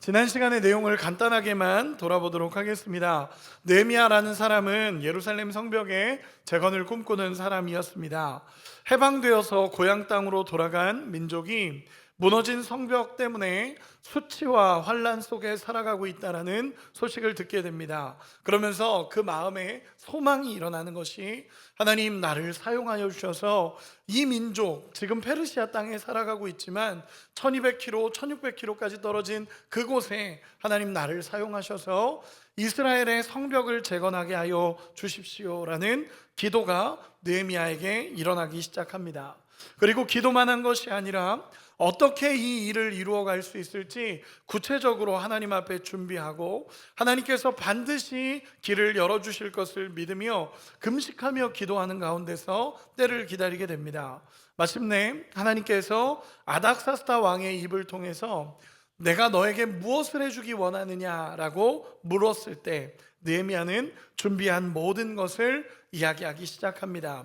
지난 시간의 내용을 간단하게만 돌아보도록 하겠습니다. 느헤미야라는 사람은 예루살렘 성벽의 재건을 꿈꾸는 사람이었습니다. 해방되어서 고향 땅으로 돌아간 민족이 무너진 성벽 때문에 수치와 환난 속에 살아가고 있다는 소식을 듣게 됩니다. 그러면서 그 마음에 소망이 일어나는 것이, 하나님 나를 사용하여 주셔서 이 민족, 지금 페르시아 땅에 살아가고 있지만 1200km, 1600km까지 떨어진 그곳에 하나님 나를 사용하셔서 이스라엘의 성벽을 재건하게 하여 주십시오라는 기도가 느헤미야에게 일어나기 시작합니다. 그리고 기도만 한 것이 아니라 어떻게 이 일을 이루어갈 수 있을지 구체적으로 하나님 앞에 준비하고, 하나님께서 반드시 길을 열어주실 것을 믿으며 금식하며 기도하는 가운데서 때를 기다리게 됩니다. 마침내 하나님께서 아닥사스다 왕의 입을 통해서 내가 너에게 무엇을 해주기 원하느냐라고 물었을 때 느헤미야는 준비한 모든 것을 이야기하기 시작합니다.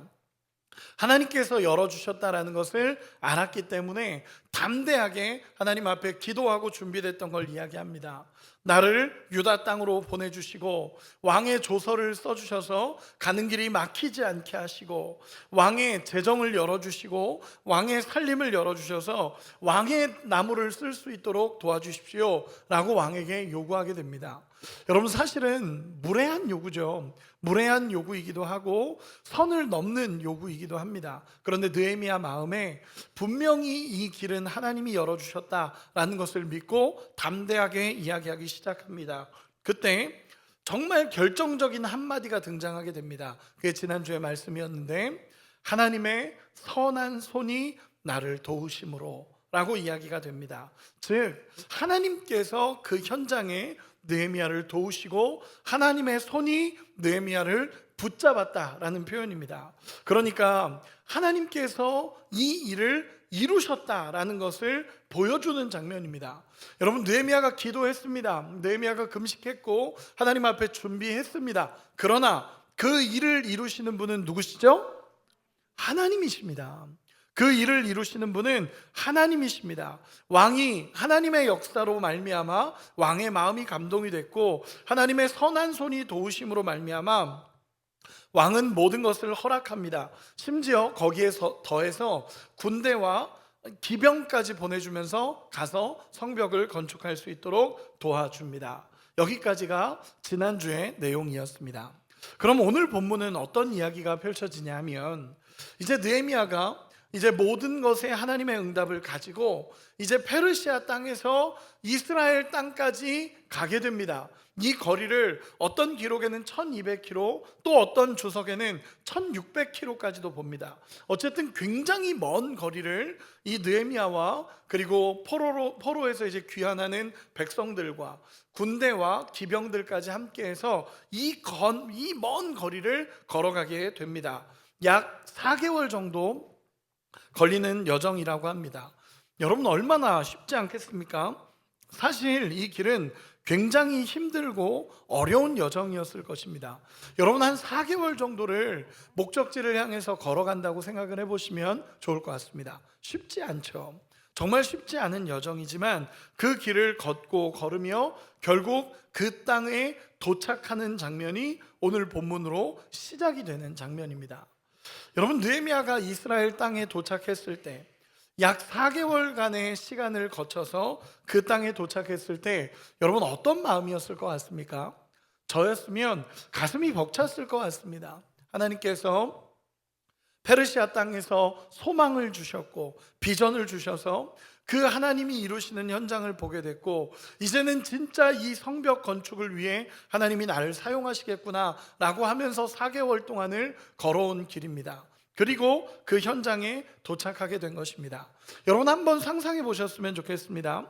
하나님께서 열어주셨다라는 것을 알았기 때문에 담대하게 하나님 앞에 기도하고 준비됐던 걸 이야기합니다. 나를 유다 땅으로 보내주시고 왕의 조서를 써주셔서 가는 길이 막히지 않게 하시고 왕의 재정을 열어주시고 왕의 살림을 열어주셔서 왕의 나무를 쓸 수 있도록 도와주십시오 라고 왕에게 요구하게 됩니다. 여러분, 사실은 무례한 요구죠. 무례한 요구이기도 하고 선을 넘는 요구이기도 합니다. 그런데 느헤미야 마음에 분명히 이 길은 하나님이 열어주셨다라는 것을 믿고 담대하게 이야기하기 시작합니다. 그때 정말 결정적인 한마디가 등장하게 됩니다. 그게 지난주의 말씀이었는데, 하나님의 선한 손이 나를 도우심으로 라고 이야기가 됩니다. 즉 하나님께서 그 현장에 느헤미야를 도우시고 하나님의 손이 느헤미야를 붙잡았다라는 표현입니다. 그러니까 하나님께서 이 일을 이루셨다라는 것을 보여주는 장면입니다. 여러분, 느헤미야가 기도했습니다. 느헤미야가 금식했고 하나님 앞에 준비했습니다. 그러나 그 일을 이루시는 분은 누구시죠? 하나님이십니다. 그 일을 이루시는 분은 하나님이십니다. 왕이 하나님의 역사로 말미암아 왕의 마음이 감동이 됐고 하나님의 선한 손이 도우심으로 말미암아 왕은 모든 것을 허락합니다. 심지어 거기에서 더해서 군대와 기병까지 보내주면서 가서 성벽을 건축할 수 있도록 도와줍니다. 여기까지가 지난주의 내용이었습니다. 그럼 오늘 본문은 어떤 이야기가 펼쳐지냐 하면, 이제 느헤미야가 이제 모든 것에 하나님의 응답을 가지고 이제 페르시아 땅에서 이스라엘 땅까지 가게 됩니다. 이 거리를 어떤 기록에는 1200km, 또 어떤 주석에는 1600km까지도 봅니다. 어쨌든 굉장히 먼 거리를 이 느헤미야와 그리고 포로에서 이제 귀환하는 백성들과 군대와 기병들까지 함께해서 이 먼 거리를 걸어가게 됩니다. 약 4개월 정도 걸리는 여정이라고 합니다. 여러분, 얼마나 쉽지 않겠습니까? 사실 이 길은 굉장히 힘들고 어려운 여정이었을 것입니다. 여러분, 한 4개월 정도를 목적지를 향해서 걸어간다고 생각을 해보시면 좋을 것 같습니다. 쉽지 않죠. 정말 쉽지 않은 여정이지만 그 길을 걷고 걸으며 결국 그 땅에 도착하는 장면이 오늘 본문으로 시작이 되는 장면입니다. 여러분, 느헤미야가 이스라엘 땅에 도착했을 때 약 4개월간의 시간을 거쳐서 그 땅에 도착했을 때 여러분 어떤 마음이었을 것 같습니까? 저였으면 가슴이 벅찼을 것 같습니다. 하나님께서 페르시아 땅에서 소망을 주셨고 비전을 주셔서 그 하나님이 이루시는 현장을 보게 됐고, 이제는 진짜 이 성벽 건축을 위해 하나님이 나를 사용하시겠구나 라고 하면서 4개월 동안을 걸어온 길입니다. 그리고 그 현장에 도착하게 된 것입니다. 여러분, 한번 상상해 보셨으면 좋겠습니다.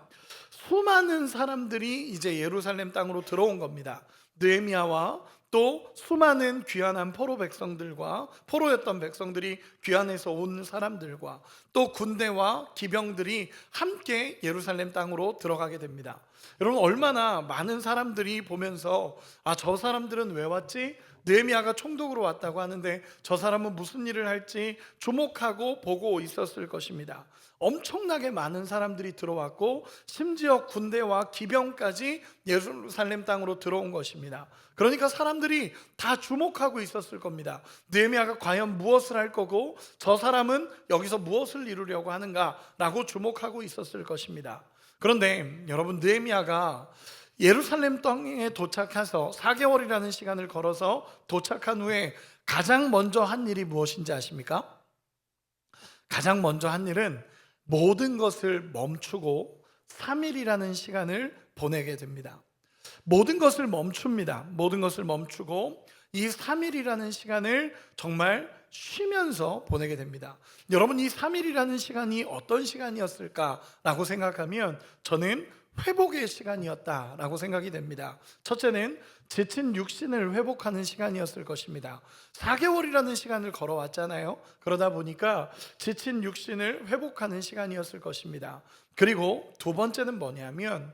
수많은 사람들이 이제 예루살렘 땅으로 들어온 겁니다. 느헤미야와 또 수많은 귀환한 포로 백성들과, 포로였던 백성들이 귀환해서 온 사람들과 또 군대와 기병들이 함께 예루살렘 땅으로 들어가게 됩니다. 여러분, 얼마나 많은 사람들이 보면서 저 사람들은 왜 왔지? 느헤미야가 총독으로 왔다고 하는데 저 사람은 무슨 일을 할지 주목하고 보고 있었을 것입니다. 엄청나게 많은 사람들이 들어왔고 심지어 군대와 기병까지 예루살렘 땅으로 들어온 것입니다. 그러니까 사람들이 다 주목하고 있었을 겁니다. 느헤미야가 과연 무엇을 할 거고 저 사람은 여기서 무엇을 이루려고 하는가라고 주목하고 있었을 것입니다. 그런데 여러분, 느헤미야가 예루살렘 땅에 도착해서 4개월이라는 시간을 걸어서 도착한 후에 가장 먼저 한 일이 무엇인지 아십니까? 가장 먼저 한 일은 모든 것을 멈추고 3일이라는 시간을 보내게 됩니다. 모든 것을 멈춥니다. 모든 것을 멈추고 이 3일이라는 시간을 정말 쉬면서 보내게 됩니다. 여러분, 이 3일이라는 시간이 어떤 시간이었을까라고 생각하면 저는 회복의 시간이었다라고 생각이 됩니다. 첫째는 지친 육신을 회복하는 시간이었을 것입니다. 4개월이라는 시간을 걸어왔잖아요. 그러다 보니까 지친 육신을 회복하는 시간이었을 것입니다. 그리고 두 번째는 뭐냐면,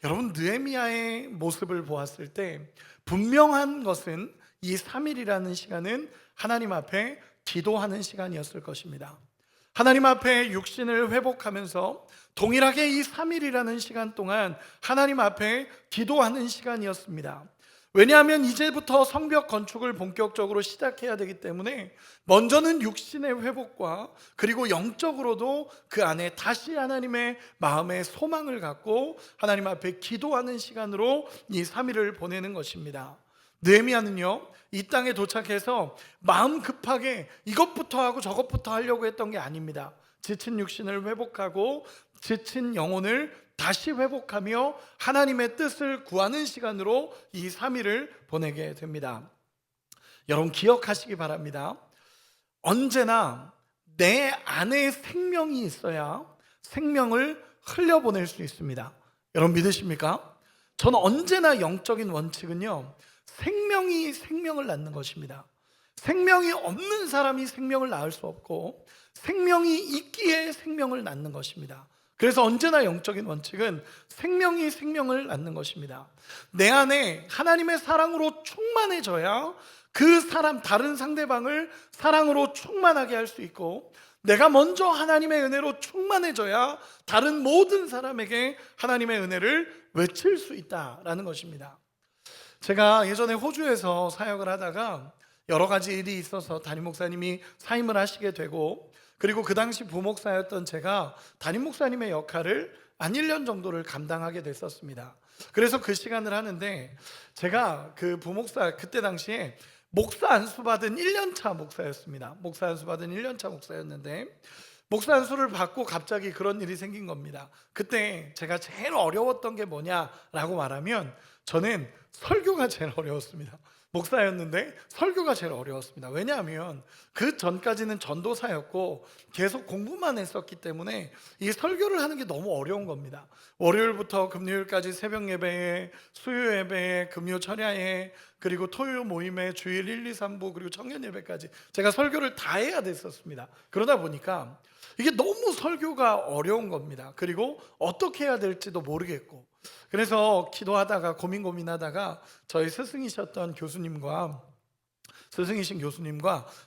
여러분, 느헤미야의 모습을 보았을 때 분명한 것은 이 3일이라는 시간은 하나님 앞에 기도하는 시간이었을 것입니다. 하나님 앞에 육신을 회복하면서 동일하게 이 3일이라는 시간 동안 하나님 앞에 기도하는 시간이었습니다. 왜냐하면 이제부터 성벽 건축을 본격적으로 시작해야 되기 때문에 먼저는 육신의 회복과 그리고 영적으로도 그 안에 다시 하나님의 마음의 소망을 갖고 하나님 앞에 기도하는 시간으로 이 3일을 보내는 것입니다. 느헤미야는요, 이 땅에 도착해서 마음 급하게 이것부터 하고 저것부터 하려고 했던 게 아닙니다. 지친 육신을 회복하고 지친 영혼을 다시 회복하며 하나님의 뜻을 구하는 시간으로 이 3일을 보내게 됩니다. 여러분, 기억하시기 바랍니다. 언제나 내 안에 생명이 있어야 생명을 흘려보낼 수 있습니다. 여러분, 믿으십니까? 저는 언제나 영적인 원칙은요, 생명이 생명을 낳는 것입니다. 생명이 없는 사람이 생명을 낳을 수 없고 생명이 있기에 생명을 낳는 것입니다. 그래서 언제나 영적인 원칙은 생명이 생명을 낳는 것입니다. 내 안에 하나님의 사랑으로 충만해져야 그 사람, 다른 상대방을 사랑으로 충만하게 할 수 있고, 내가 먼저 하나님의 은혜로 충만해져야 다른 모든 사람에게 하나님의 은혜를 외칠 수 있다라는 것입니다. 제가 예전에 호주에서 사역을 하다가 여러 가지 일이 있어서 담임 목사님이 사임을 하시게 되고, 그리고 그 당시 부목사였던 제가 담임 목사님의 역할을 한 1년 정도를 감당하게 됐었습니다. 그래서 그 시간을 하는데, 제가 그 부목사, 그때 당시에 목사 안수 받은 1년차 목사였습니다. 목사 안수 받은 1년차 목사였는데, 목사 안수를 받고 갑자기 그런 일이 생긴 겁니다. 그때 제가 제일 어려웠던 게 뭐냐라고 말하면 저는 설교가 제일 어려웠습니다. 목사였는데 설교가 제일 어려웠습니다. 왜냐하면 그 전까지는 전도사였고 계속 공부만 했었기 때문에 이 설교를 하는 게 너무 어려운 겁니다. 월요일부터 금요일까지 새벽 예배에, 수요 예배에, 금요 철야에, 그리고 토요 모임에, 주일 1, 2, 3부, 그리고 청년 예배까지 제가 설교를 다 해야 됐었습니다. 그러다 보니까 이게 너무 설교가 어려운 겁니다. 그리고 어떻게 해야 될지도 모르겠고, 그래서 기도하다가 고민하다가 저희 스승이신 교수님과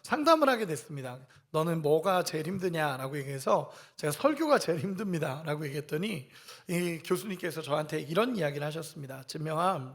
상담을 하게 됐습니다. 너는 뭐가 제일 힘드냐라고 얘기해서 제가 설교가 제일 힘듭니다 라고 얘기했더니 이 교수님께서 저한테 이런 이야기를 하셨습니다. 진명아,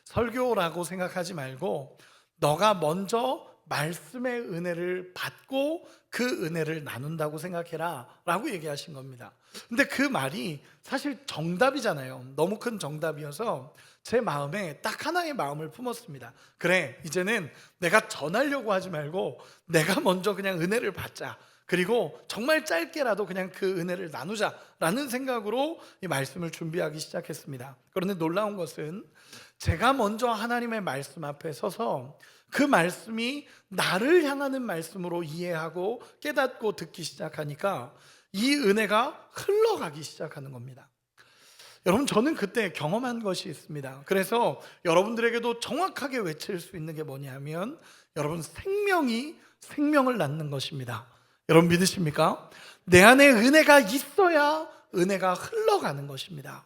설교라고 생각하지 말고 너가 먼저 말씀의 은혜를 받고 그 은혜를 나눈다고 생각해라 라고 얘기하신 겁니다. 근데 그 말이 사실 정답이잖아요. 너무 큰 정답이어서 제 마음에 딱 하나의 마음을 품었습니다. 그래, 이제는 내가 전하려고 하지 말고 내가 먼저 그냥 은혜를 받자, 그리고 정말 짧게라도 그냥 그 은혜를 나누자라는 생각으로 이 말씀을 준비하기 시작했습니다. 그런데 놀라운 것은 제가 먼저 하나님의 말씀 앞에 서서 그 말씀이 나를 향하는 말씀으로 이해하고 깨닫고 듣기 시작하니까 이 은혜가 흘러가기 시작하는 겁니다. 여러분, 저는 그때 경험한 것이 있습니다. 그래서 여러분들에게도 정확하게 외칠 수 있는 게 뭐냐면, 여러분, 생명이 생명을 낳는 것입니다. 여러분, 믿으십니까? 내 안에 은혜가 있어야 은혜가 흘러가는 것입니다.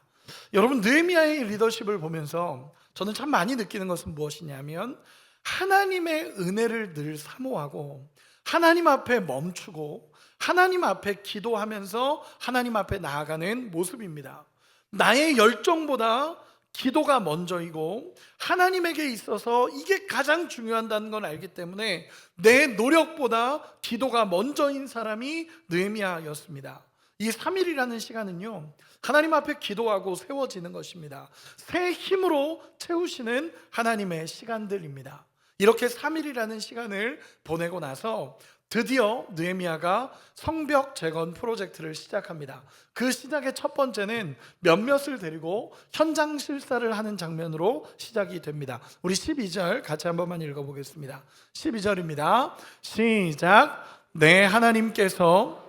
여러분, 느헤미야의 리더십을 보면서 저는 참 많이 느끼는 것은 무엇이냐면, 하나님의 은혜를 늘 사모하고 하나님 앞에 멈추고 하나님 앞에 기도하면서 하나님 앞에 나아가는 모습입니다. 나의 열정보다 기도가 먼저이고 하나님에게 있어서 이게 가장 중요하다는 걸 알기 때문에 내 노력보다 기도가 먼저인 사람이 느헤미야였습니다. 이 3일이라는 시간은요, 하나님 앞에 기도하고 세워지는 것입니다. 새 힘으로 채우시는 하나님의 시간들입니다. 이렇게 3일이라는 시간을 보내고 나서 드디어 느헤미야가 성벽 재건 프로젝트를 시작합니다. 그 시작의 첫 번째는 몇몇을 데리고 현장 실사를 하는 장면으로 시작이 됩니다. 우리 12절 같이 한 번만 읽어보겠습니다. 12절입니다. 시작. 내 하나님께서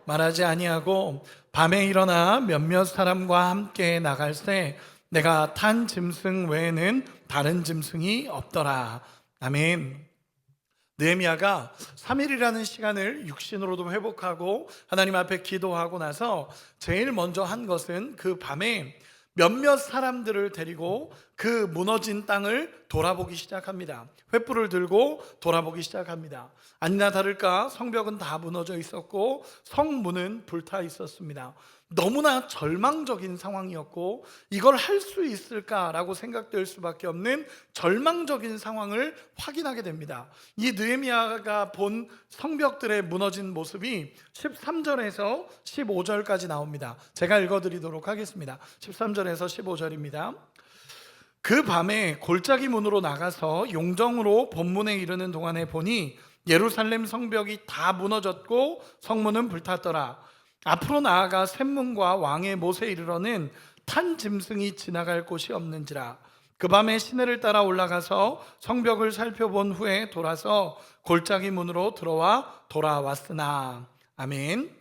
말하지 아니하고 밤에 일어나 몇몇 사람과 함께 나갈새 내가 탄 짐승 외에는 다른 짐승이 없더라. 아멘. 느헤미야가 3일이라는 시간을 육신으로도 회복하고 하나님 앞에 기도하고 나서 제일 먼저 한 것은 그 밤에 몇몇 사람들을 데리고 그 무너진 땅을 돌아보기 시작합니다. 횃불을 들고 돌아보기 시작합니다. 아니나 다를까 성벽은 다 무너져 있었고 성문은 불타 있었습니다. 너무나 절망적인 상황이었고 이걸 할 수 있을까라고 생각될 수밖에 없는 절망적인 상황을 확인하게 됩니다. 이 느헤미야가 본 성벽들의 무너진 모습이 13절에서 15절까지 나옵니다. 제가 읽어드리도록 하겠습니다. 13절에서 15절입니다. 그 밤에 골짜기 문으로 나가서 용정으로 본문에 이르는 동안에 보니 예루살렘 성벽이 다 무너졌고 성문은 불탔더라. 앞으로 나아가 샘문과 왕의 못에 이르러는 탄 짐승이 지나갈 곳이 없는지라. 그 밤에 시내를 따라 올라가서 성벽을 살펴본 후에 돌아서 골짜기 문으로 들어와 돌아왔으나. 아멘.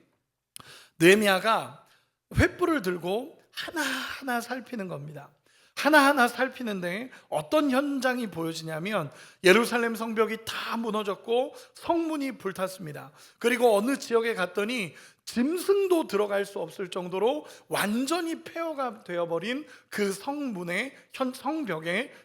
느헤미야가 횃불을 들고 하나하나 살피는 겁니다. 하나하나 살피는데 어떤 현장이 보여지냐면 예루살렘 성벽이 다 무너졌고 성문이 불탔습니다. 그리고 어느 지역에 갔더니 짐승도 들어갈 수 없을 정도로 완전히 폐허가 되어버린 그 성벽의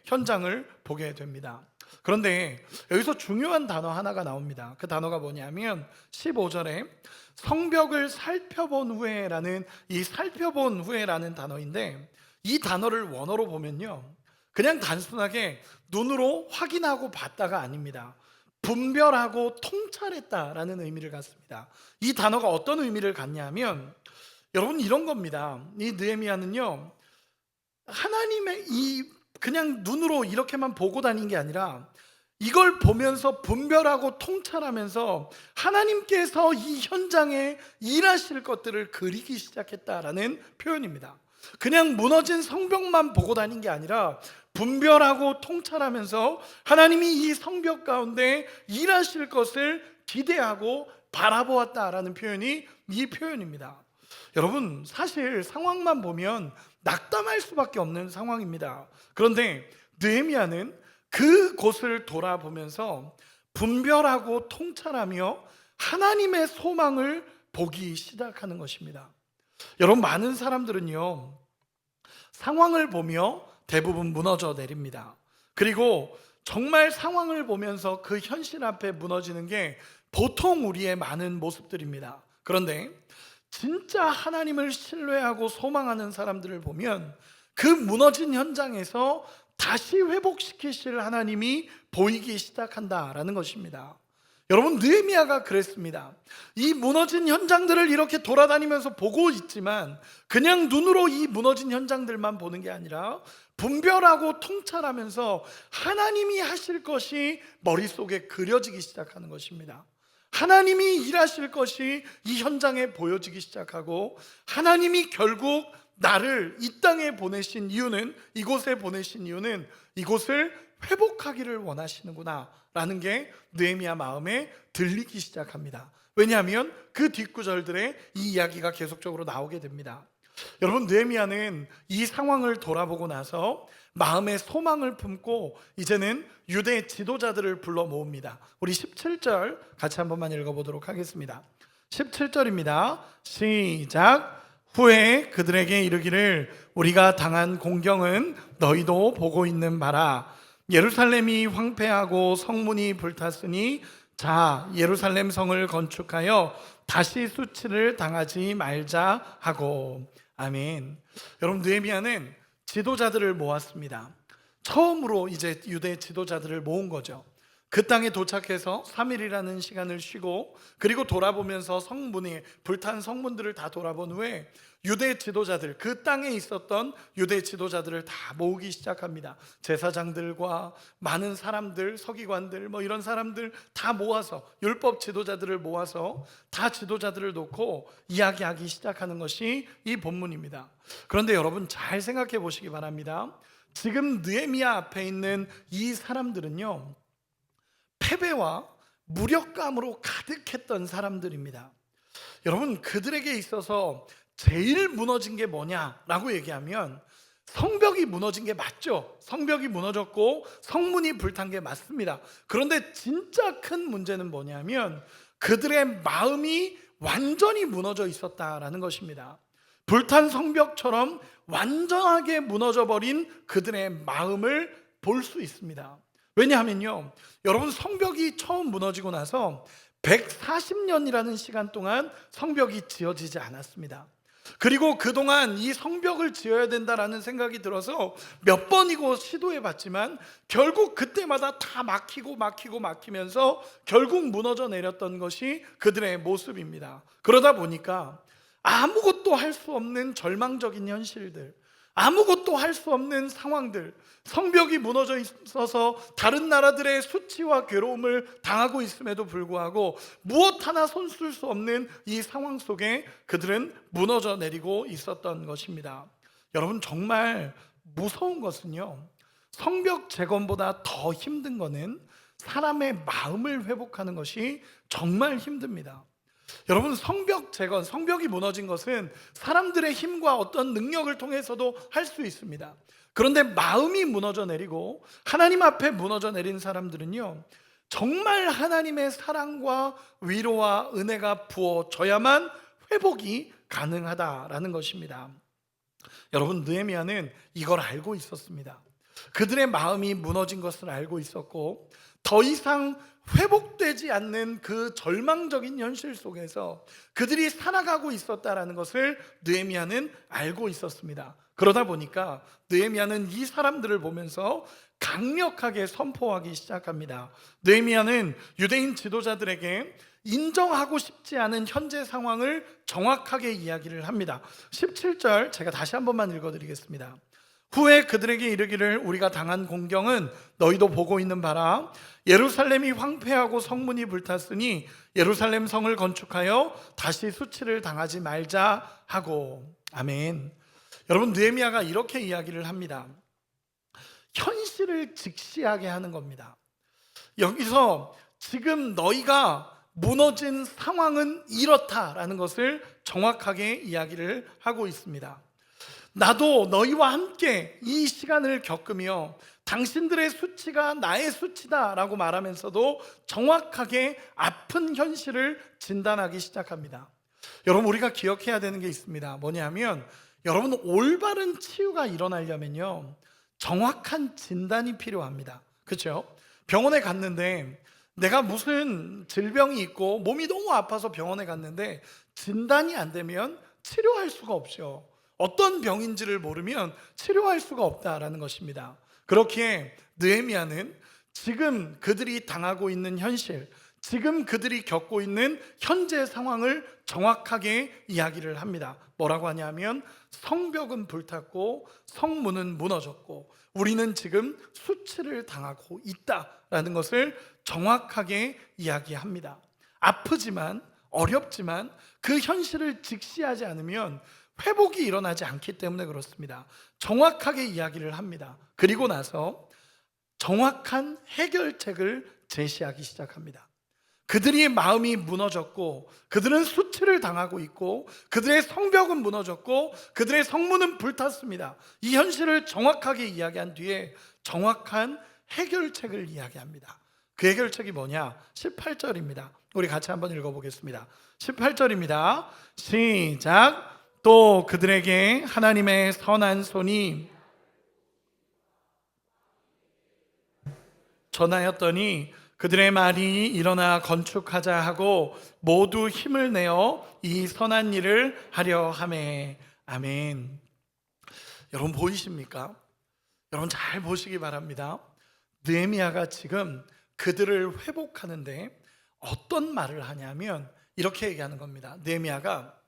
현장을 보게 됩니다. 그런데 여기서 중요한 단어 하나가 나옵니다. 그 단어가 뭐냐면 15절에 성벽을 살펴본 후에라는 이 살펴본 후에라는 단어인데, 이 단어를 원어로 보면요, 그냥 단순하게 눈으로 확인하고 봤다가 아닙니다. 분별하고 통찰했다라는 의미를 갖습니다. 이 단어가 어떤 의미를 갖냐면, 여러분 이런 겁니다. 이 느헤미야는요, 하나님의 그냥 눈으로 이렇게만 보고 다닌 게 아니라 이걸 보면서 분별하고 통찰하면서 하나님께서 이 현장에 일하실 것들을 그리기 시작했다라는 표현입니다. 그냥 무너진 성벽만 보고 다닌 게 아니라 분별하고 통찰하면서 하나님이 이 성벽 가운데 일하실 것을 기대하고 바라보았다라는 표현이 이 표현입니다. 여러분, 사실 상황만 보면 낙담할 수밖에 없는 상황입니다. 그런데 느헤미야는 그곳을 돌아보면서 분별하고 통찰하며 하나님의 소망을 보기 시작하는 것입니다. 여러분, 많은 사람들은요, 상황을 보며 대부분 무너져 내립니다. 그리고 정말 상황을 보면서 그 현실 앞에 무너지는 게 보통 우리의 많은 모습들입니다. 그런데 진짜 하나님을 신뢰하고 소망하는 사람들을 보면 그 무너진 현장에서 다시 회복시키실 하나님이 보이기 시작한다라는 것입니다. 여러분, 느헤미야가 그랬습니다. 이 무너진 현장들을 이렇게 돌아다니면서 보고 있지만 그냥 눈으로 이 무너진 현장들만 보는 게 아니라 분별하고 통찰하면서 하나님이 하실 것이 머릿속에 그려지기 시작하는 것입니다. 하나님이 일하실 것이 이 현장에 보여지기 시작하고, 하나님이 결국 나를 이 땅에 보내신 이유는, 이곳에 보내신 이유는 이곳을 회복하기를 원하시는구나 라는 게 느헤미야 마음에 들리기 시작합니다. 왜냐하면 그 뒷구절들에 이 이야기가 계속적으로 나오게 됩니다. 여러분, 느헤미야는 이 상황을 돌아보고 나서 마음의 소망을 품고 이제는 유대 지도자들을 불러 모읍니다. 우리 17절 같이 한 번만 읽어보도록 하겠습니다. 17절입니다. 시작. 후에 그들에게 이르기를 우리가 당한 공경은 너희도 보고 있는 바라. 예루살렘이 황폐하고 성문이 불탔으니 자 예루살렘 성을 건축하여 다시 수치를 당하지 말자 하고. 아멘. 여러분, 느헤미야는 지도자들을 모았습니다. 처음으로 이제 유대 지도자들을 모은 거죠. 그 땅에 도착해서 3일이라는 시간을 쉬고 그리고 돌아보면서 성문이 불탄 성문들을 다 돌아본 후에 유대 지도자들, 그 땅에 있었던 유대 지도자들을 다 모으기 시작합니다. 제사장들과 많은 사람들, 서기관들 이런 사람들 다 모아서, 율법 지도자들을 모아서 다 지도자들을 놓고 이야기하기 시작하는 것이 이 본문입니다. 그런데 여러분 잘 생각해 보시기 바랍니다. 지금 느헤미야 앞에 있는 이 사람들은요, 패배와 무력감으로 가득했던 사람들입니다. 여러분, 그들에게 있어서 제일 무너진 게 뭐냐라고 얘기하면 성벽이 무너진 게 맞죠. 성벽이 무너졌고 성문이 불탄 게 맞습니다. 그런데 진짜 큰 문제는 뭐냐면 그들의 마음이 완전히 무너져 있었다라는 것입니다. 불탄 성벽처럼 완전하게 무너져버린 그들의 마음을 볼 수 있습니다. 왜냐하면요, 여러분, 성벽이 처음 무너지고 나서 140년이라는 시간 동안 성벽이 지어지지 않았습니다. 그리고 그동안 이 성벽을 지어야 된다라는 생각이 들어서 몇 번이고 시도해봤지만 결국 그때마다 다 막히면서 결국 무너져 내렸던 것이 그들의 모습입니다. 그러다 보니까 아무것도 할 수 없는 절망적인 현실들, 아무것도 할 수 없는 상황들, 성벽이 무너져 있어서 다른 나라들의 수치와 괴로움을 당하고 있음에도 불구하고 무엇 하나 손쓸 수 없는 이 상황 속에 그들은 무너져 내리고 있었던 것입니다. 여러분, 정말 무서운 것은요, 성벽 재건보다 더 힘든 것은 사람의 마음을 회복하는 것이 정말 힘듭니다. 여러분, 성벽 재건, 성벽이 무너진 것은 사람들의 힘과 어떤 능력을 통해서도 할 수 있습니다. 그런데 마음이 무너져 내리고 하나님 앞에 무너져 내린 사람들은요, 정말 하나님의 사랑과 위로와 은혜가 부어져야만 회복이 가능하다라는 것입니다. 여러분, 느헤미야는 이걸 알고 있었습니다. 그들의 마음이 무너진 것을 알고 있었고 더 이상 회복되지 않는 그 절망적인 현실 속에서 그들이 살아가고 있었다라는 것을 느헤미야는 알고 있었습니다. 그러다 보니까 느헤미야는 이 사람들을 보면서 강력하게 선포하기 시작합니다. 느헤미야는 유대인 지도자들에게 인정하고 싶지 않은 현재 상황을 정확하게 이야기를 합니다. 17절 제가 다시 한 번만 읽어드리겠습니다. 후에 그들에게 이르기를 우리가 당한 공경은 너희도 보고 있는 바라. 예루살렘이 황폐하고 성문이 불탔으니 예루살렘 성을 건축하여 다시 수치를 당하지 말자 하고. 아멘. 여러분, 느헤미야가 이렇게 이야기를 합니다. 현실을 직시하게 하는 겁니다. 여기서 지금 너희가 무너진 상황은 이렇다라는 것을 정확하게 이야기를 하고 있습니다. 나도 너희와 함께 이 시간을 겪으며 당신들의 수치가 나의 수치다라고 말하면서도 정확하게 아픈 현실을 진단하기 시작합니다. 여러분, 우리가 기억해야 되는 게 있습니다. 뭐냐면 여러분, 올바른 치유가 일어나려면요, 정확한 진단이 필요합니다. 그렇죠? 병원에 갔는데 내가 무슨 질병이 있고 몸이 너무 아파서 병원에 갔는데 진단이 안 되면 치료할 수가 없죠. 어떤 병인지를 모르면 치료할 수가 없다라는 것입니다. 그렇기에 느헤미야는 지금 그들이 당하고 있는 현실, 지금 그들이 겪고 있는 현재 상황을 정확하게 이야기를 합니다. 뭐라고 하냐면 성벽은 불탔고 성문은 무너졌고 우리는 지금 수치를 당하고 있다라는 것을 정확하게 이야기합니다. 아프지만 어렵지만 그 현실을 직시하지 않으면 회복이 일어나지 않기 때문에 그렇습니다. 정확하게 이야기를 합니다. 그리고 나서 정확한 해결책을 제시하기 시작합니다. 그들이 마음이 무너졌고 그들은 수치를 당하고 있고 그들의 성벽은 무너졌고 그들의 성문은 불탔습니다. 이 현실을 정확하게 이야기한 뒤에 정확한 해결책을 이야기합니다. 그 해결책이 뭐냐? 18절입니다. 우리 같이 한번 읽어보겠습니다. 18절입니다. 시작. 또 그들에게 하나님의 선한 손이 전하였더니 그들의 말이 일어나 건축하자 하고 모두 힘을 내어 이 선한 일을 하려 하매. 아멘. 여러분 보이십니까? 여러분 잘 보시기 바랍니다. 느헤미야가 지금 그들을 회복하는데 어떤 말을 하냐면 이렇게 얘기하는 겁니다. 느헤미야가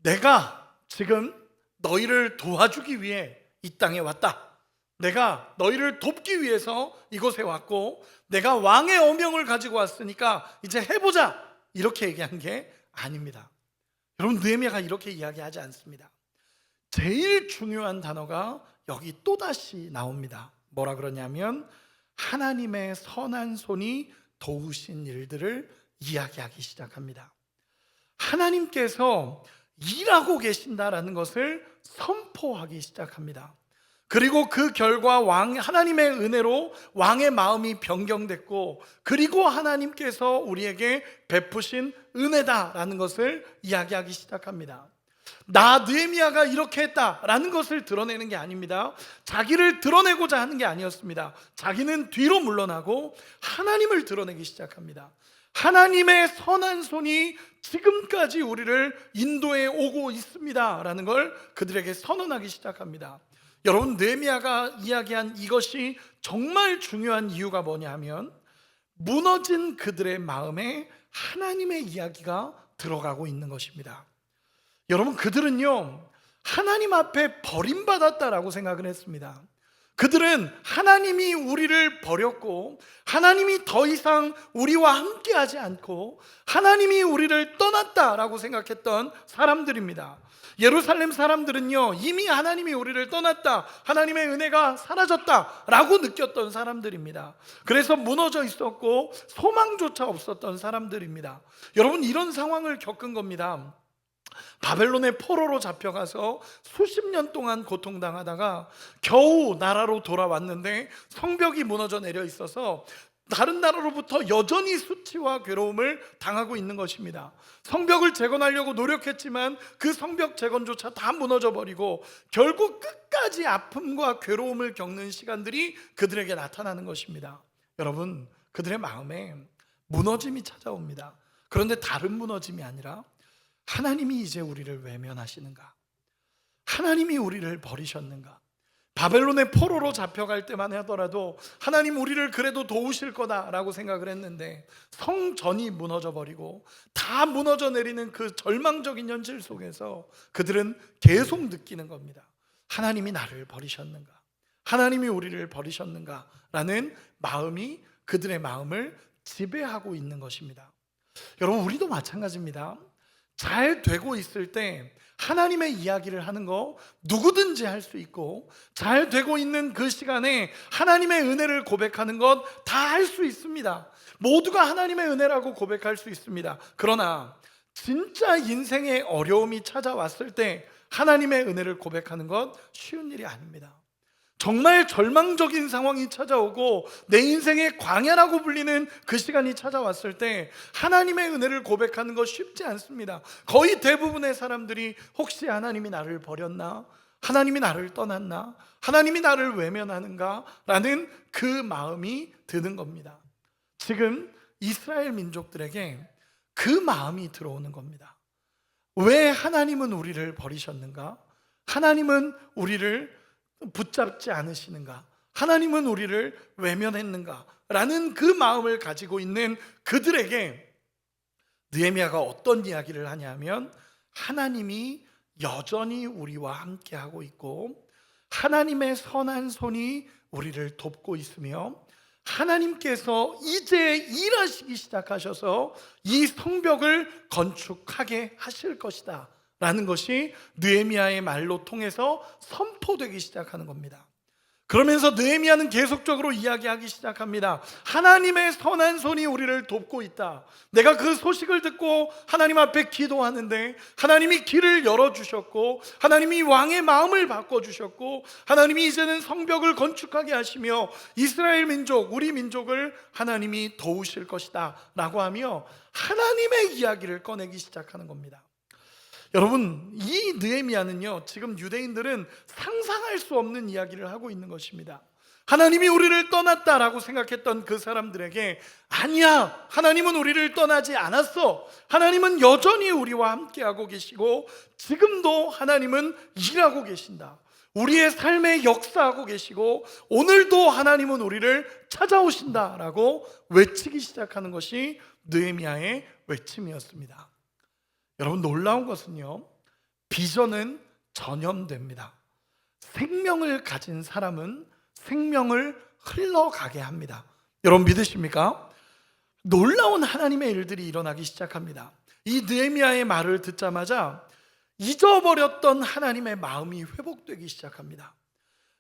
내가 지금 너희를 도와주기 위해 이 땅에 왔다. 내가 너희를 돕기 위해서 이곳에 왔고 내가 왕의 어명을 가지고 왔으니까 이제 해보자, 이렇게 얘기한 게 아닙니다. 여러분 느헤미야가 이렇게 이야기하지 않습니다. 제일 중요한 단어가 여기 또다시 나옵니다. 뭐라 그러냐면 하나님의 선한 손이 도우신 일들을 이야기하기 시작합니다. 하나님께서 일하고 계신다라는 것을 선포하기 시작합니다. 그리고 그 결과 하나님의 은혜로 왕의 마음이 변경됐고 그리고 하나님께서 우리에게 베푸신 은혜다라는 것을 이야기하기 시작합니다. 나 느헤미야가 이렇게 했다라는 것을 드러내는 게 아닙니다. 자기를 드러내고자 하는 게 아니었습니다. 자기는 뒤로 물러나고 하나님을 드러내기 시작합니다. 하나님의 선한 손이 지금까지 우리를 인도해 오고 있습니다라는 걸 그들에게 선언하기 시작합니다. 여러분 느헤미야가 이야기한 이것이 정말 중요한 이유가 뭐냐 하면 무너진 그들의 마음에 하나님의 이야기가 들어가고 있는 것입니다. 여러분 그들은요 하나님 앞에 버림받았다라고 생각을 했습니다. 그들은 하나님이 우리를 버렸고 하나님이 더 이상 우리와 함께하지 않고 하나님이 우리를 떠났다라고 생각했던 사람들입니다. 예루살렘 사람들은요 이미 하나님이 우리를 떠났다, 하나님의 은혜가 사라졌다라고 느꼈던 사람들입니다. 그래서 무너져 있었고 소망조차 없었던 사람들입니다. 여러분 이런 상황을 겪은 겁니다. 바벨론의 포로로 잡혀가서 수십 년 동안 고통당하다가 겨우 나라로 돌아왔는데 성벽이 무너져 내려 있어서 다른 나라로부터 여전히 수치와 괴로움을 당하고 있는 것입니다. 성벽을 재건하려고 노력했지만 그 성벽 재건조차 다 무너져 버리고 결국 끝까지 아픔과 괴로움을 겪는 시간들이 그들에게 나타나는 것입니다. 여러분 그들의 마음에 무너짐이 찾아옵니다. 그런데 다른 무너짐이 아니라 하나님이 이제 우리를 외면하시는가? 하나님이 우리를 버리셨는가? 바벨론의 포로로 잡혀갈 때만 하더라도 하나님 우리를 그래도 도우실 거다라고 생각을 했는데 성전이 무너져 버리고 다 무너져 내리는 그 절망적인 현실 속에서 그들은 계속 느끼는 겁니다. 하나님이 나를 버리셨는가? 하나님이 우리를 버리셨는가? 라는 마음이 그들의 마음을 지배하고 있는 것입니다. 여러분 우리도 마찬가지입니다. 잘 되고 있을 때 하나님의 이야기를 하는 거 누구든지 할 수 있고 잘 되고 있는 그 시간에 하나님의 은혜를 고백하는 것 다 할 수 있습니다. 모두가 하나님의 은혜라고 고백할 수 있습니다. 그러나 진짜 인생의 어려움이 찾아왔을 때 하나님의 은혜를 고백하는 것 쉬운 일이 아닙니다. 정말 절망적인 상황이 찾아오고 내 인생의 광야라고 불리는 그 시간이 찾아왔을 때 하나님의 은혜를 고백하는 것 쉽지 않습니다. 거의 대부분의 사람들이 혹시 하나님이 나를 버렸나? 하나님이 나를 떠났나? 하나님이 나를 외면하는가? 라는 그 마음이 드는 겁니다. 지금 이스라엘 민족들에게 그 마음이 들어오는 겁니다. 왜 하나님은 우리를 버리셨는가? 하나님은 우리를 붙잡지 않으시는가? 하나님은 우리를 외면했는가? 라는 그 마음을 가지고 있는 그들에게 느헤미야가 어떤 이야기를 하냐면 하나님이 여전히 우리와 함께하고 있고 하나님의 선한 손이 우리를 돕고 있으며 하나님께서 이제 일하시기 시작하셔서 이 성벽을 건축하게 하실 것이다 라는 것이 느헤미야의 말로 통해서 선포되기 시작하는 겁니다. 그러면서 느헤미야는 계속적으로 이야기하기 시작합니다. 하나님의 선한 손이 우리를 돕고 있다. 내가 그 소식을 듣고 하나님 앞에 기도하는데 하나님이 길을 열어주셨고, 하나님이 왕의 마음을 바꿔주셨고, 하나님이 이제는 성벽을 건축하게 하시며 이스라엘 민족, 우리 민족을 하나님이 도우실 것이다 라고 하며 하나님의 이야기를 꺼내기 시작하는 겁니다. 여러분, 이 느헤미야는요, 지금 유대인들은 상상할 수 없는 이야기를 하고 있는 것입니다. 하나님이 우리를 떠났다라고 생각했던 그 사람들에게, 아니야, 하나님은 우리를 떠나지 않았어. 하나님은 여전히 우리와 함께하고 계시고 지금도 하나님은 일하고 계신다. 우리의 삶에 역사하고 계시고 오늘도 하나님은 우리를 찾아오신다라고 외치기 시작하는 것이 느헤미야의 외침이었습니다. 여러분, 놀라운 것은요, 비전은 전염됩니다. 생명을 가진 사람은 생명을 흘러가게 합니다. 여러분 믿으십니까? 놀라운 하나님의 일들이 일어나기 시작합니다. 이 느헤미야의 말을 듣자마자 잊어버렸던 하나님의 마음이 회복되기 시작합니다.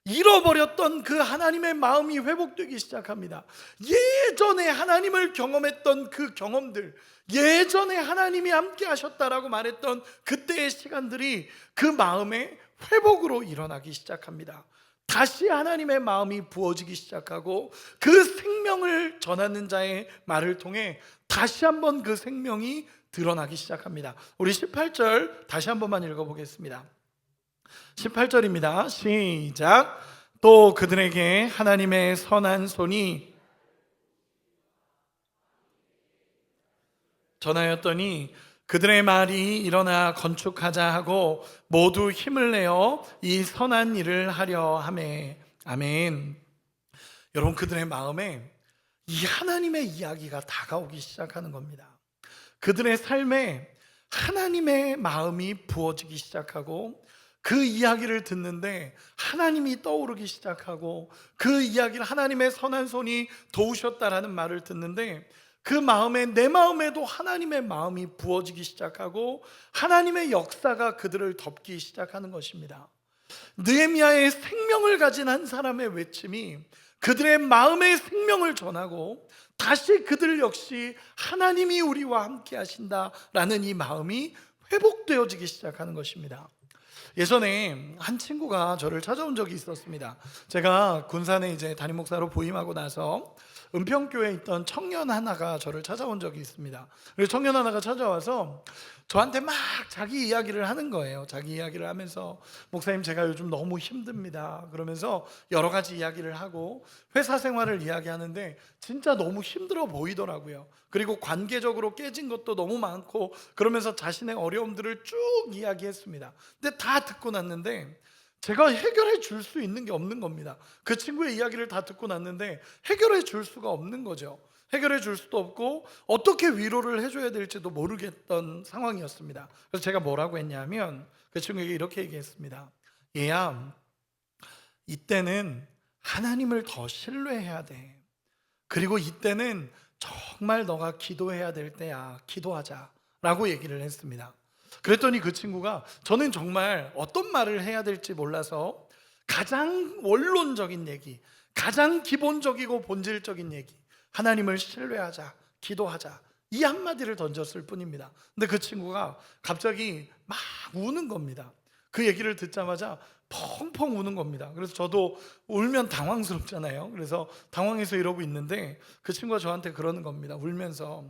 잃어버렸던 그 하나님의 마음이 회복되기 시작합니다. 예전에 하나님을 경험했던 그 경험들, 예전에 하나님이 함께 하셨다라고 말했던 그때의 시간들이 그 마음의 회복으로 일어나기 시작합니다. 다시 하나님의 마음이 부어지기 시작하고 그 생명을 전하는 자의 말을 통해 다시 한번 그 생명이 드러나기 시작합니다. 우리 18절 다시 한 번만 읽어보겠습니다. 18절입니다. 시작. 또 그들에게 하나님의 선한 손이 전하였더니 그들의 말이 일어나 건축하자 하고 모두 힘을 내어 이 선한 일을 하려 하매. 아멘. 여러분, 그들의 마음에 이 하나님의 이야기가 다가오기 시작하는 겁니다. 그들의 삶에 하나님의 마음이 부어지기 시작하고 그 이야기를 듣는데 하나님이 떠오르기 시작하고 그 이야기를 하나님의 선한 손이 도우셨다라는 말을 듣는데 그 마음에, 내 마음에도 하나님의 마음이 부어지기 시작하고 하나님의 역사가 그들을 덮기 시작하는 것입니다. 느헤미야의 생명을 가진 한 사람의 외침이 그들의 마음의 생명을 전하고 다시 그들 역시 하나님이 우리와 함께 하신다라는 이 마음이 회복되어지기 시작하는 것입니다. 예전에 한 친구가 저를 찾아온 적이 있었습니다. 제가 군산에 이제 담임 목사로 부임하고 나서 은평교회에 있던 청년 하나가 저를 찾아온 적이 있습니다. 그래서 청년 하나가 찾아와서 저한테 막 자기 이야기를 하는 거예요. 자기 이야기를 하면서 목사님, 제가 요즘 너무 힘듭니다. 그러면서 여러 가지 이야기를 하고 회사 생활을 이야기하는데 진짜 너무 힘들어 보이더라고요. 그리고 관계적으로 깨진 것도 너무 많고 그러면서 자신의 어려움들을 쭉 이야기했습니다. 근데 다 듣고 났는데 제가 해결해 줄 수 있는 게 없는 겁니다. 그 친구의 이야기를 다 듣고 났는데 해결해 줄 수가 없는 거죠. 해결해 줄 수도 없고 어떻게 위로를 해줘야 될지도 모르겠던 상황이었습니다. 그래서 제가 뭐라고 했냐면 그 친구에게 이렇게 얘기했습니다. 얘야, 이때는 하나님을 더 신뢰해야 돼. 그리고 이때는 정말 너가 기도해야 될 때야. 기도하자 라고 얘기를 했습니다. 그랬더니 그 친구가, 저는 정말 어떤 말을 해야 될지 몰라서 가장 원론적인 얘기, 가장 기본적이고 본질적인 얘기, 하나님을 신뢰하자, 기도하자, 이 한마디를 던졌을 뿐입니다. 근데 그 친구가 갑자기 막 우는 겁니다. 그 얘기를 듣자마자 펑펑 우는 겁니다. 그래서 저도 울면 당황스럽잖아요. 그래서 당황해서 이러고 있는데 그 친구가 저한테 그러는 겁니다. 울면서,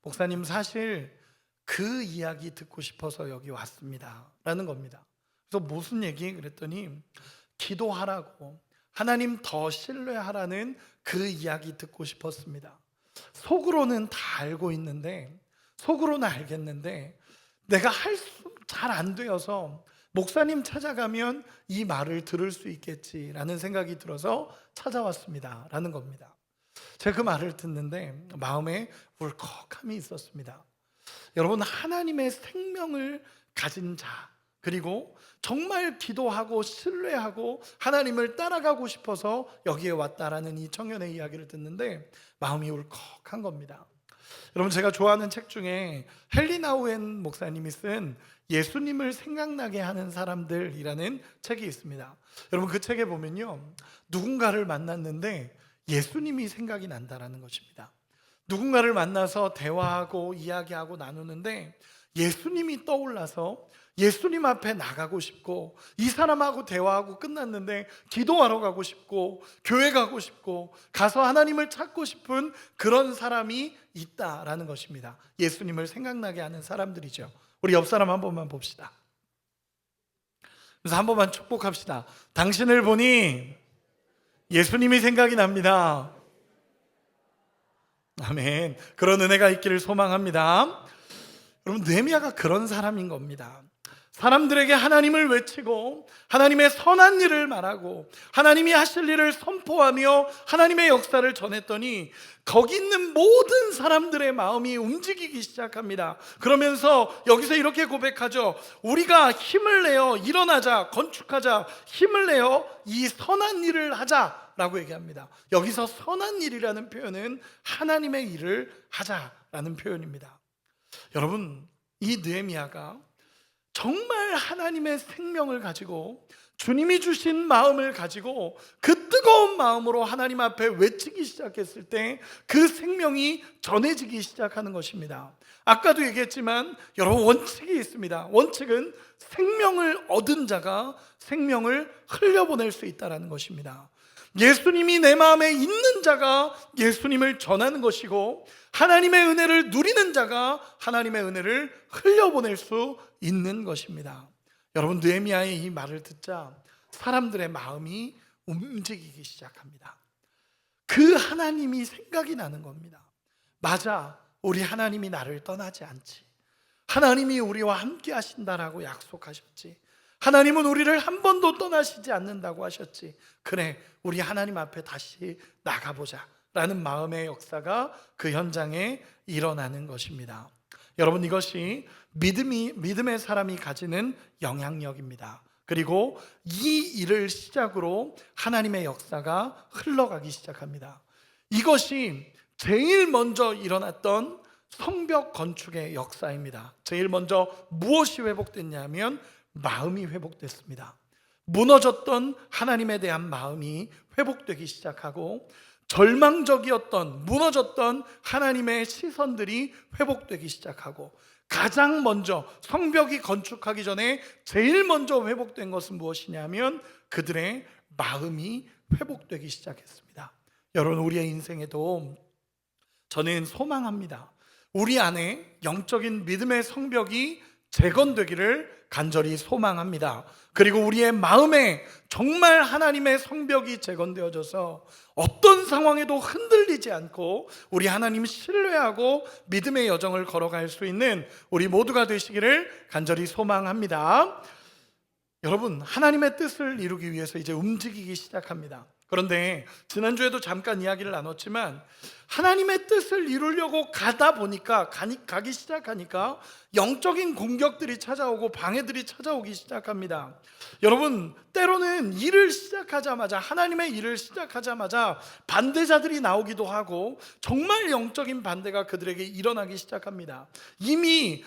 목사님, 사실 그 이야기 듣고 싶어서 여기 왔습니다 라는 겁니다. 그래서 무슨 얘기? 그랬더니 기도하라고, 하나님 더 신뢰하라는 그 이야기 듣고 싶었습니다. 속으로는 다 알고 있는데, 속으로는 알겠는데 내가 잘 안 되어서 목사님 찾아가면 이 말을 들을 수 있겠지라는 생각이 들어서 찾아왔습니다 라는 겁니다. 제가 그 말을 듣는데 마음에 울컥함이 있었습니다. 여러분, 하나님의 생명을 가진 자, 그리고 정말 기도하고 신뢰하고 하나님을 따라가고 싶어서 여기에 왔다라는 이 청년의 이야기를 듣는데 마음이 울컥한 겁니다. 여러분, 제가 좋아하는 책 중에 헨리 나우엔 목사님이 쓴 예수님을 생각나게 하는 사람들이라는 책이 있습니다. 여러분, 그 책에 보면요, 누군가를 만났는데 예수님이 생각이 난다라는 것입니다. 누군가를 만나서 대화하고 이야기하고 나누는데 예수님이 떠올라서 예수님 앞에 나가고 싶고, 이 사람하고 대화하고 끝났는데 기도하러 가고 싶고, 교회 가고 싶고, 가서 하나님을 찾고 싶은 그런 사람이 있다라는 것입니다. 예수님을 생각나게 하는 사람들이죠. 우리 옆 사람 한 번만 봅시다. 그래서 한 번만 축복합시다. 당신을 보니 예수님이 생각이 납니다. 아멘. 그런 은혜가 있기를 소망합니다. 여러분, 느헤미야가 그런 사람인 겁니다. 사람들에게 하나님을 외치고 하나님의 선한 일을 말하고 하나님이 하실 일을 선포하며 하나님의 역사를 전했더니 거기 있는 모든 사람들의 마음이 움직이기 시작합니다. 그러면서 여기서 이렇게 고백하죠. 우리가 힘을 내어 일어나자, 건축하자, 힘을 내어 이 선한 일을 하자라고 얘기합니다. 여기서 선한 일이라는 표현은 하나님의 일을 하자라는 표현입니다. 여러분, 이 느헤미야가 정말 하나님의 생명을 가지고 주님이 주신 마음을 가지고 그 뜨거운 마음으로 하나님 앞에 외치기 시작했을 때 그 생명이 전해지기 시작하는 것입니다. 아까도 얘기했지만 여러분, 원칙이 있습니다. 원칙은 생명을 얻은 자가 생명을 흘려보낼 수 있다는 것입니다. 예수님이 내 마음에 있는 자가 예수님을 전하는 것이고, 하나님의 은혜를 누리는 자가 하나님의 은혜를 흘려보낼 수 있는 것입니다. 여러분, 느헤미야의 이 말을 듣자 사람들의 마음이 움직이기 시작합니다. 그 하나님이 생각이 나는 겁니다. 맞아, 우리 하나님이 나를 떠나지 않지. 하나님이 우리와 함께 하신다라고 약속하셨지. 하나님은 우리를 한 번도 떠나시지 않는다고 하셨지. 그래, 우리 하나님 앞에 다시 나가보자 라는 마음의 역사가 그 현장에 일어나는 것입니다. 여러분, 이것이 믿음의 사람이 가지는 영향력입니다. 그리고 이 일을 시작으로 하나님의 역사가 흘러가기 시작합니다. 이것이 제일 먼저 일어났던 성벽 건축의 역사입니다. 제일 먼저 무엇이 회복됐냐면 마음이 회복됐습니다. 무너졌던 하나님에 대한 마음이 회복되기 시작하고, 절망적이었던, 무너졌던 하나님의 시선들이 회복되기 시작하고, 가장 먼저 성벽이 건축하기 전에 제일 먼저 회복된 것은 무엇이냐면 그들의 마음이 회복되기 시작했습니다. 여러분, 우리의 인생에도 저는 소망합니다. 우리 안에 영적인 믿음의 성벽이 재건되기를 간절히 소망합니다. 그리고 우리의 마음에 정말 하나님의 성벽이 재건되어져서 어떤 상황에도 흔들리지 않고 우리 하나님 신뢰하고 믿음의 여정을 걸어갈 수 있는 우리 모두가 되시기를 간절히 소망합니다. 여러분, 하나님의 뜻을 이루기 위해서 이제 움직이기 시작합니다. 그런데 지난주에도 잠깐 이야기를 나눴지만 하나님의 뜻을 이루려고 가기 시작하니까 영적인 공격들이 찾아오고 방해들이 찾아오기 시작합니다. 여러분, 때로는 하나님의 일을 시작하자마자 반대자들이 나오기도 하고 정말 영적인 반대가 그들에게 일어나기 시작합니다. 이미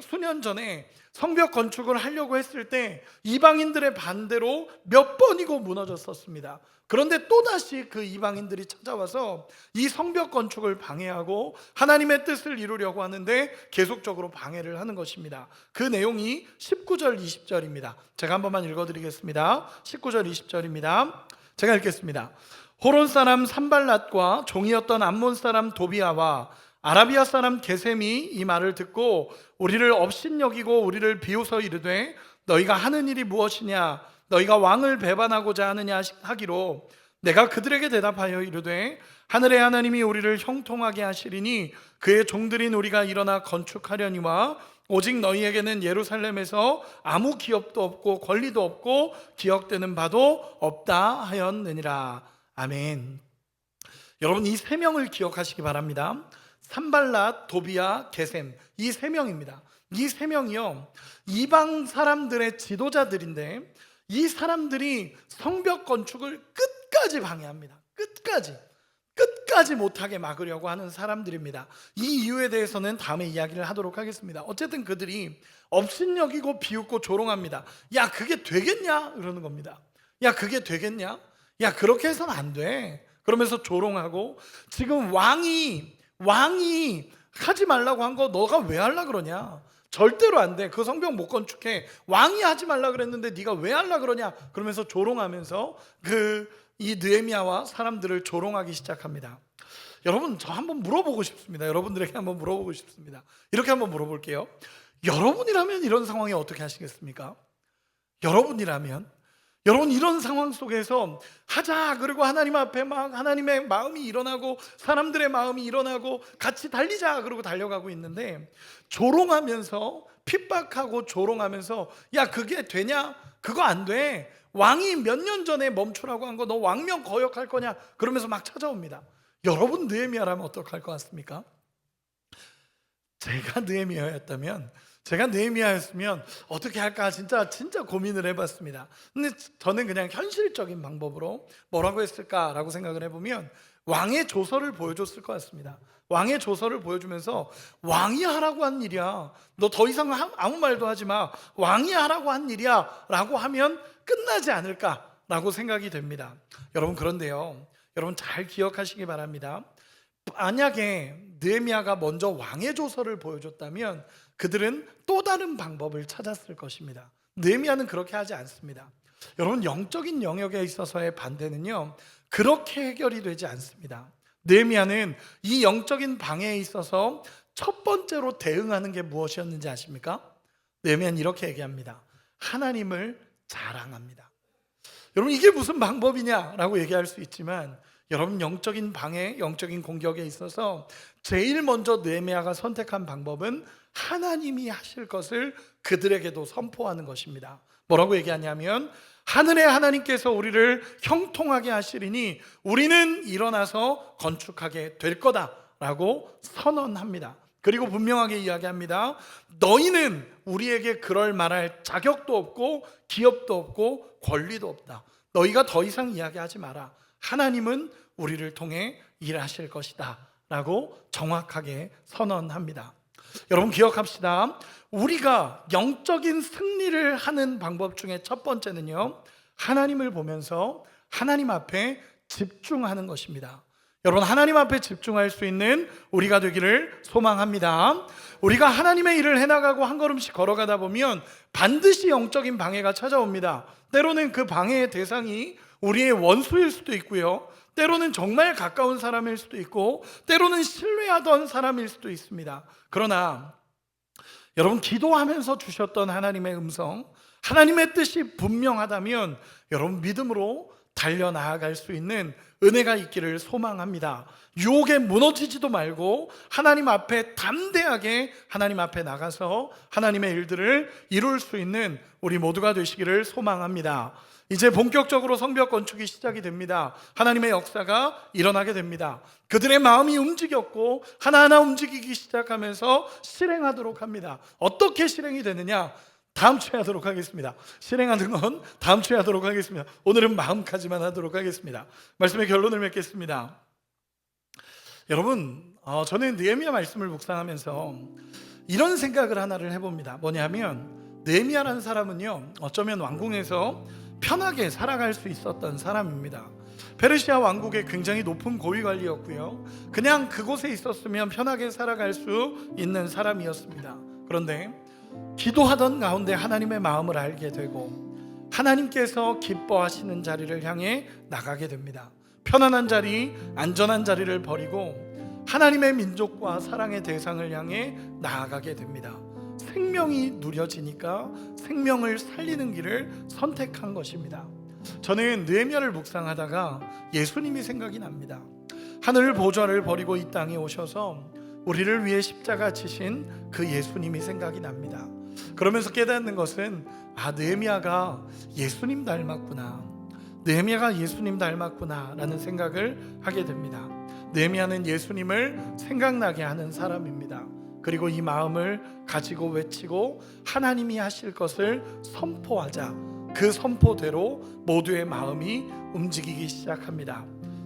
수년 전에 성벽 건축을 하려고 했을 때 이방인들의 반대로 몇 번이고 무너졌었습니다. 그런데 또다시 그 이방인들이 찾아와서 이 성벽 건축을 방해하고 하나님의 뜻을 이루려고 하는데 계속적으로 방해를 하는 것입니다. 그 내용이 19절 20절입니다. 제가 한 번만 읽어드리겠습니다. 19절 20절입니다. 제가 읽겠습니다. 호론 사람 산발랏과 종이었던 암몬 사람 도비아와 아라비아 사람 게셈이 이 말을 듣고 우리를 업신여기고 우리를 비웃어 이르되 너희가 하는 일이 무엇이냐, 너희가 왕을 배반하고자 하느냐 하기로 내가 그들에게 대답하여 이르되 하늘의 하나님이 우리를 형통하게 하시리니 그의 종들인 우리가 일어나 건축하려니와 오직 너희에게는 예루살렘에서 아무 기업도 없고 권리도 없고 기억되는 바도 없다 하였느니라. 아멘. 여러분, 이 세 명을 기억하시기 바랍니다. 산발랏, 도비아, 게셈, 이 세 명입니다. 이 세 명이요, 이방 사람들의 지도자들인데 이 사람들이 성벽 건축을 끝까지 방해합니다. 끝까지 끝까지 못하게 막으려고 하는 사람들입니다. 이 이유에 대해서는 다음에 이야기를 하도록 하겠습니다. 어쨌든 그들이 업신여기고 비웃고 조롱합니다. 야, 그게 되겠냐? 이러는 겁니다. 야, 그게 되겠냐? 야, 그렇게 해서는 안 돼. 그러면서 조롱하고, 지금 왕이 하지 말라고 한 거 너가 왜 하려고 그러냐? 절대로 안 돼. 그 성벽 못 건축해. 왕이 하지 말라 그랬는데 네가 왜 하려고 그러냐? 그러면서 조롱하면서 이 느헤미야와 사람들을 조롱하기 시작합니다. 여러분, 저 한번 물어보고 싶습니다. 여러분들에게 한번 물어보고 싶습니다. 이렇게 한번 물어볼게요. 여러분이라면 이런 상황에 어떻게 하시겠습니까? 여러분 이런 상황 속에서 하자, 그리고 하나님 앞에 막 하나님의 마음이 일어나고 사람들의 마음이 일어나고 같이 달리자, 그러고 달려가고 있는데 조롱하면서, 핍박하고 조롱하면서, 야, 그게 되냐? 그거 안 돼. 왕이 몇 년 전에 멈추라고 한 거 너 왕명 거역할 거냐? 그러면서 막 찾아옵니다. 여러분 느헤미야라면 어떡할 것 같습니까? 제가 느헤미야였으면 어떻게 할까 진짜 고민을 해봤습니다. 근데 저는 그냥 현실적인 방법으로 뭐라고 했을까라고 생각을 해보면 왕의 조서를 보여줬을 것 같습니다. 왕의 조서를 보여주면서 왕이 하라고 한 일이야, 너 더 이상 아무 말도 하지 마, 왕이 하라고 한 일이야 라고 하면 끝나지 않을까라고 생각이 됩니다. 여러분, 그런데요, 여러분 잘 기억하시기 바랍니다. 만약에 느헤미야가 먼저 왕의 조서를 보여줬다면 그들은 또 다른 방법을 찾았을 것입니다. 느헤미야는 그렇게 하지 않습니다. 여러분, 영적인 영역에 있어서의 반대는요, 그렇게 해결이 되지 않습니다. 느헤미야는 이 영적인 방해에 있어서 첫 번째로 대응하는 게 무엇이었는지 아십니까? 느헤미야는 이렇게 얘기합니다. 하나님을 자랑합니다. 여러분, 이게 무슨 방법이냐라고 얘기할 수 있지만, 여러분, 영적인 방해, 영적인 공격에 있어서 제일 먼저 느헤미야가 선택한 방법은 하나님이 하실 것을 그들에게도 선포하는 것입니다. 뭐라고 얘기하냐면, 하늘의 하나님께서 우리를 형통하게 하시리니 우리는 일어나서 건축하게 될 거다라고 선언합니다. 그리고 분명하게 이야기합니다. 너희는 우리에게 그럴 말할 자격도 없고 기업도 없고 권리도 없다. 너희가 더 이상 이야기하지 마라. 하나님은 우리를 통해 일하실 것이다 라고 정확하게 선언합니다. 여러분, 기억합시다. 우리가 영적인 승리를 하는 방법 중에 첫 번째는요, 하나님을 보면서 하나님 앞에 집중하는 것입니다. 여러분, 하나님 앞에 집중할 수 있는 우리가 되기를 소망합니다. 우리가 하나님의 일을 해나가고 한 걸음씩 걸어가다 보면 반드시 영적인 방해가 찾아옵니다. 때로는 그 방해의 대상이 우리의 원수일 수도 있고요, 때로는 정말 가까운 사람일 수도 있고, 때로는 신뢰하던 사람일 수도 있습니다. 그러나 여러분, 기도하면서 주셨던 하나님의 음성, 하나님의 뜻이 분명하다면 여러분 믿음으로 달려나아갈 수 있는 은혜가 있기를 소망합니다. 유혹에 무너지지도 말고 하나님 앞에 담대하게 하나님 앞에 나가서 하나님의 일들을 이룰 수 있는 우리 모두가 되시기를 소망합니다. 이제 본격적으로 성벽 건축이 시작이 됩니다. 하나님의 역사가 일어나게 됩니다. 그들의 마음이 움직였고 하나하나 움직이기 시작하면서 실행하도록 합니다. 어떻게 실행이 되느냐? 다음 주에 하도록 하겠습니다. 실행하는 건 다음 주에 하도록 하겠습니다. 오늘은 마음까지만 하도록 하겠습니다. 말씀의 결론을 맺겠습니다. 여러분, 저는 느헤미야 말씀을 묵상하면서 이런 생각을 하나를 해봅니다. 뭐냐면, 느헤미야라는 사람은요, 어쩌면 왕궁에서 편하게 살아갈 수 있었던 사람입니다. 페르시아 왕국의 굉장히 높은 고위관리였고요, 그냥 그곳에 있었으면 편하게 살아갈 수 있는 사람이었습니다. 그런데 기도하던 가운데 하나님의 마음을 알게 되고 하나님께서 기뻐하시는 자리를 향해 나가게 됩니다. 편안한 자리, 안전한 자리를 버리고 하나님의 민족과 사랑의 대상을 향해 나아가게 됩니다. 생명이 누려지니까 생명을 살리는 길을 선택한 것입니다. 저는 느헤미야를 묵상하다가 예수님이 생각이 납니다. 하늘 보좌를 버리고 이 땅에 오셔서 우리를 위해 십자가 지신 그 예수님이 생각이 납니다. 그러면서 깨닫는 것은, 느헤미야가 예수님 닮았구나, 느헤미야가 예수님 닮았구나 라는 생각을 하게 됩니다. 느헤미야는 예수님을 생각나게 하는 사람입니다. 그리고 이 마음을 가지고 외치고 하나님이 하실 것을 선포하자, 그 선포대로 모두의 마음이 움직이기 시작합니다.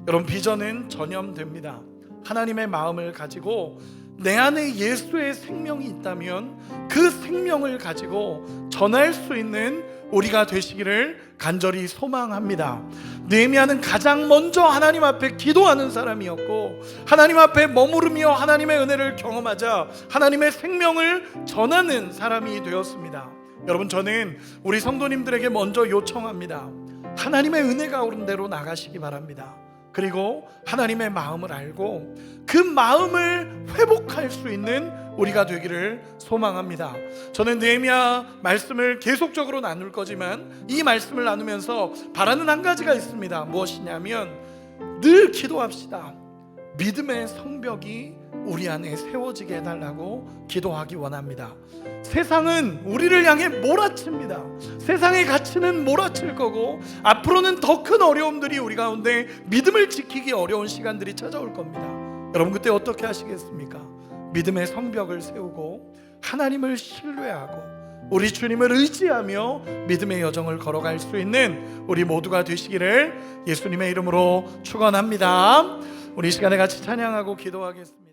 여러분, 비전은 전염됩니다. 하나님의 마음을 가지고 내 안에 예수의 생명이 있다면 그 생명을 가지고 전할 수 있는 우리가 되시기를 간절히 소망합니다. 느헤미야는 가장 먼저 하나님 앞에 기도하는 사람이었고, 하나님 앞에 머무르며 하나님의 은혜를 경험하자 하나님의 생명을 전하는 사람이 되었습니다. 여러분, 저는 우리 성도님들에게 먼저 요청합니다. 하나님의 은혜 가운데로 나가시기 바랍니다. 그리고 하나님의 마음을 알고 그 마음을 회복할 수 있는 우리가 되기를 소망합니다. 저는 느헤미야 말씀을 계속적으로 나눌 거지만 이 말씀을 나누면서 바라는 한 가지가 있습니다. 무엇이냐면 늘 기도합시다. 믿음의 성벽이 우리 안에 세워지게 해달라고 기도하기 원합니다. 세상은 우리를 향해 몰아칩니다. 세상의 가치는 몰아칠 거고, 앞으로는 더 큰 어려움들이 우리 가운데 믿음을 지키기 어려운 시간들이 찾아올 겁니다. 여러분, 그때 어떻게 하시겠습니까? 믿음의 성벽을 세우고 하나님을 신뢰하고 우리 주님을 의지하며 믿음의 여정을 걸어갈 수 있는 우리 모두가 되시기를 예수님의 이름으로 축원합니다. 우리 이 시간에 같이 찬양하고 기도하겠습니다.